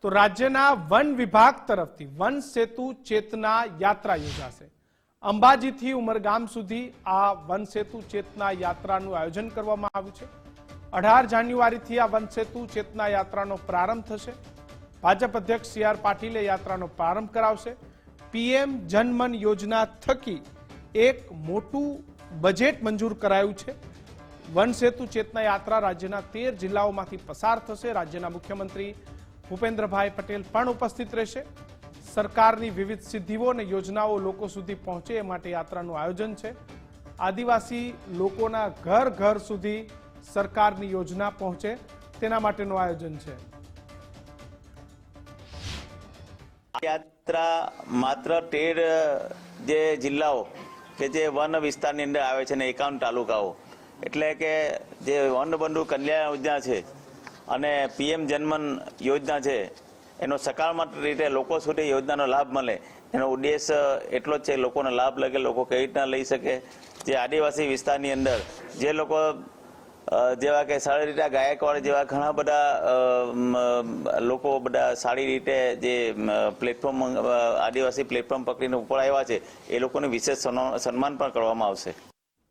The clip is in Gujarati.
તો રાજ્યના વન વિભાગ તરફથી વન સેતુ ચેતના યાત્રા યોજાશે। અંબાજીથી ઉમરગામ સુધી આ વન સેતુ ચેતના યાત્રાનું આયોજન કરવામાં આવ્યું છે। 18 જાન્યુઆરીથી આ વન સેતુ ચેતના યાત્રાનો પ્રારંભ થશે। ભાજપ અધ્યક્ષ CR પાટીલે યાત્રાનો પ્રારંભ કરાવશે। PM જનમન યોજના થકી એક મોટું બજેટ મંજૂર કરાયું છે। વન સેતુ ચેતના યાત્રા રાજ્યના 13 જિલ્લાઓમાંથી પસાર થશે। રાજ્યના મુખ્યમંત્રી ભૂપેન્દ્રભાઈ પટેલ પણ ઉપસ્થિત રહેશે। સરકારની વિવિધ સિદ્ધિઓ અને યોજનાઓ લોકો સુધી પહોંચે એ માટે યાત્રાનું આયોજન છે। આદિવાસી લોકોના ઘર ઘર સુધી સરકારની યોજના પહોંચે તેના માટેનું આયોજન છે। યાત્રા માત્ર 13 જે જિલ્લાઓ કે જે વન વિસ્તારની અંદર આવે છે ને 51 તાલુકાઓ એટલે કે જે વનબંધુ કલ્યાણ યોજના છે અને PM જનમન યોજના છે એનો સકારાત્મક રીતે લોકો સુધી યોજનાનો લાભ મળે એનો ઉદ્દેશ એટલો જ છે। લોકોનો લાભ લગે, લોકો કઈ રીતના લઈ શકે। જે આદિવાસી વિસ્તારની અંદર જે લોકો જેવા કે સાળીરીટા ગાયકવાડ જેવા ઘણા બધા લોકો બધા સારી રીતે જે પ્લેટફોર્મ આદિવાસી પ્લેટફોર્મ પકડીને ઉપર આવ્યા છે એ લોકોને વિશેષ સન્માન પણ કરવામાં આવશે।